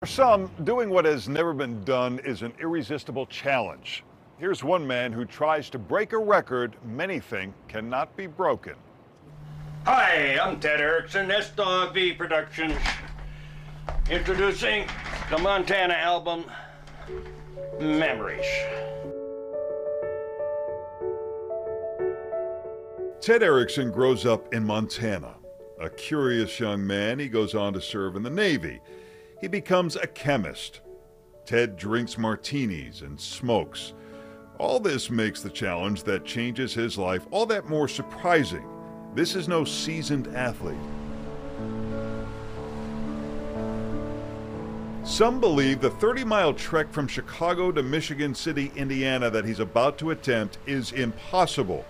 For some, doing what has never been done is an irresistible challenge. Here's one man who tries to break a record many think cannot be broken. Hi, I'm Ted Erickson, S-Dog V Productions. Introducing the Montana album, Memories. Ted Erickson grows up in Montana. A curious young man, he goes on to serve in the Navy. He becomes a chemist. Ted drinks martinis and smokes. All this makes the challenge that changes his life all that more surprising. This is no seasoned athlete. Some believe the 30-mile trek from Chicago to Michigan City, Indiana that he's about to attempt is impossible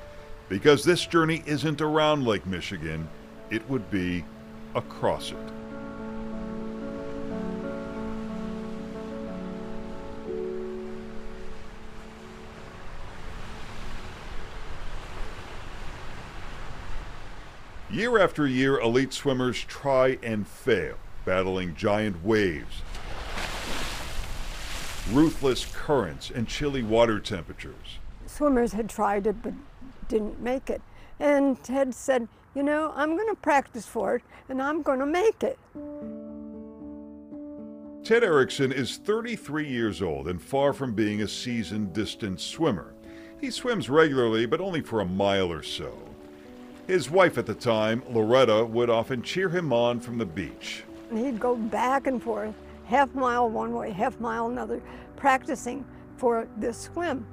because this journey isn't around Lake Michigan, it would be across it. Year after year, elite swimmers try and fail, battling giant waves, ruthless currents, and chilly water temperatures. Swimmers had tried it but didn't make it. And Ted said, you know, I'm going to practice for it and I'm going to make it. Ted Erickson is 33 years old and far from being a seasoned distance swimmer. He swims regularly, but only for a mile or so. His wife at the time, Loretta, would often cheer him on from the beach. And he'd go back and forth, half mile one way, half mile another, practicing for this swim.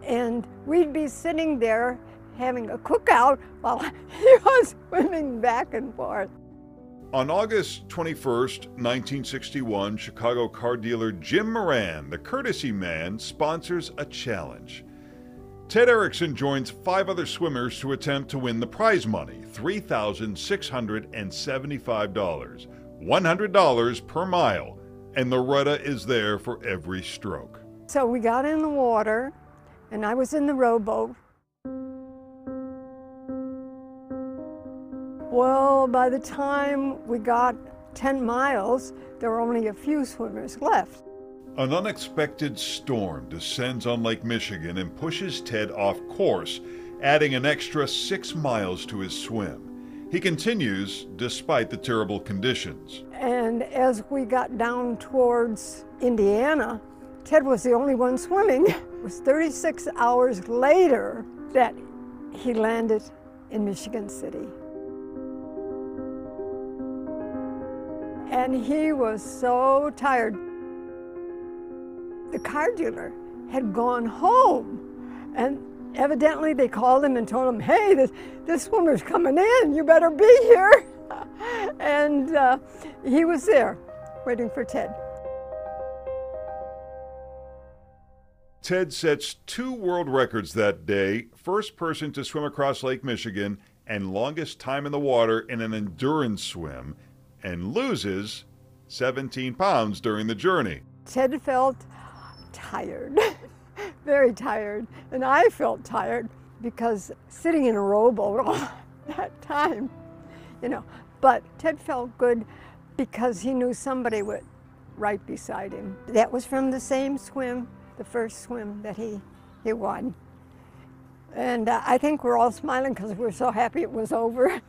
And we'd be sitting there having a cookout while he was swimming back and forth. On August 21st, 1961, Chicago car dealer Jim Moran, the courtesy man, sponsors a challenge. Ted Erickson joins 5 other swimmers to attempt to win the prize money, $3,675, $100 per mile, and Loretta is there for every stroke. So we got in the water, and I was in the rowboat. Well, by the time we got 10 miles, there were only a few swimmers left. An unexpected storm descends on Lake Michigan and pushes Ted off course, adding an extra 6 miles to his swim. He continues despite the terrible conditions. And as we got down towards Indiana, Ted was the only one swimming. It was 36 hours later that he landed in Michigan City. And he was so tired. The car dealer had gone home, and evidently they called him and told him, hey, this swimmer's coming in, you better be here. And he was there waiting for Ted. Ted sets 2 world records that day, first person to swim across Lake Michigan and longest time in the water in an endurance swim, and loses 17 pounds during the journey. Ted felt tired, very tired, and I felt tired because sitting in a rowboat all that time, you know. But Ted felt good because he knew somebody was right beside him. That was from the same swim, the first swim that he won. And I think we're all smiling because we're so happy it was over.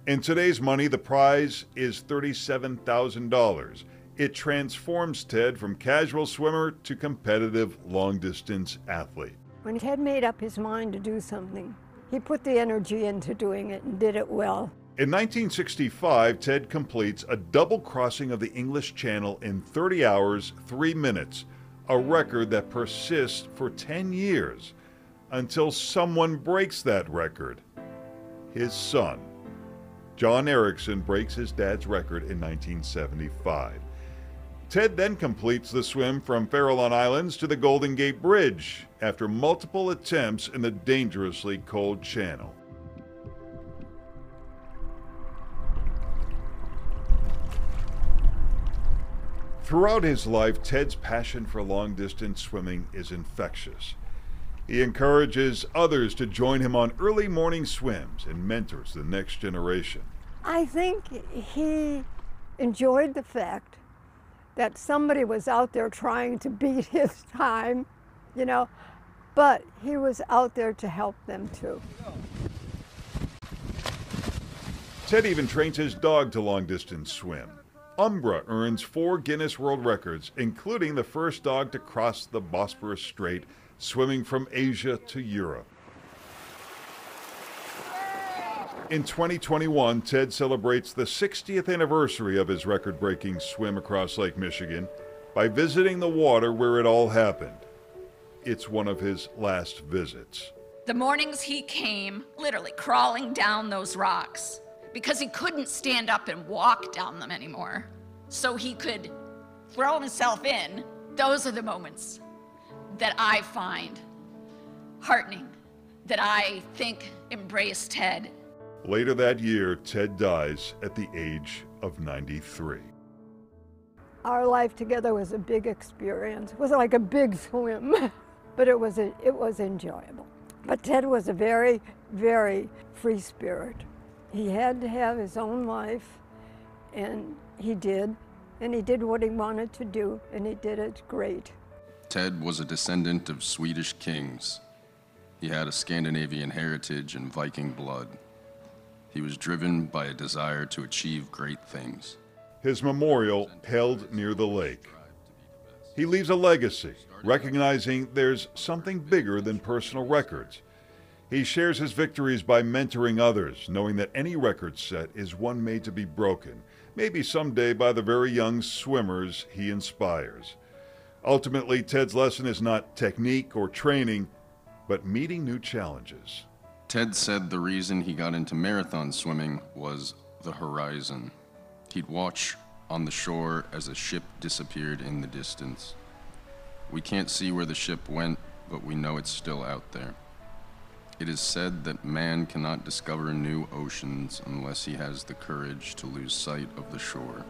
In today's money, the prize is $37,000. It transforms Ted from casual swimmer to competitive long-distance athlete. When Ted made up his mind to do something, he put the energy into doing it and did it well. In 1965, Ted completes a double crossing of the English Channel in 30 hours, 3 minutes, a record that persists for 10 years until someone breaks that record. His son, John Erickson, breaks his dad's record in 1975. Ted then completes the swim from Farallon Islands to the Golden Gate Bridge after multiple attempts in the dangerously cold channel. Throughout his life, Ted's passion for long-distance swimming is infectious. He encourages others to join him on early morning swims and mentors the next generation. I think he enjoyed the fact that somebody was out there trying to beat his time, you know, but he was out there to help them too. Ted even trains his dog to long-distance swim. Umbra earns 4 Guinness World Records, including the first dog to cross the Bosporus Strait, swimming from Asia to Europe. In 2021, Ted celebrates the 60th anniversary of his record-breaking swim across Lake Michigan by visiting the water where it all happened. It's one of his last visits. The mornings he came, literally crawling down those rocks, because he couldn't stand up and walk down them anymore, so he could throw himself in. Those are the moments that I find heartening, that I think embrace Ted. Later that year, Ted dies at the age of 93. Our life together was a big experience. It wasn't like a big swim, but it was enjoyable. But Ted was a very, very free spirit. He had to have his own life, and he did what he wanted to do, and he did it great. Ted was a descendant of Swedish kings. He had a Scandinavian heritage and Viking blood. He was driven by a desire to achieve great things. His memorial held near the lake. He leaves a legacy, recognizing there's something bigger than personal records. He shares his victories by mentoring others, knowing that any record set is one made to be broken, maybe someday by the very young swimmers he inspires. Ultimately, Ted's lesson is not technique or training, but meeting new challenges. Ted said the reason he got into marathon swimming was the horizon. He'd watch on the shore as a ship disappeared in the distance. We can't see where the ship went, but we know it's still out there. It is said that man cannot discover new oceans unless he has the courage to lose sight of the shore.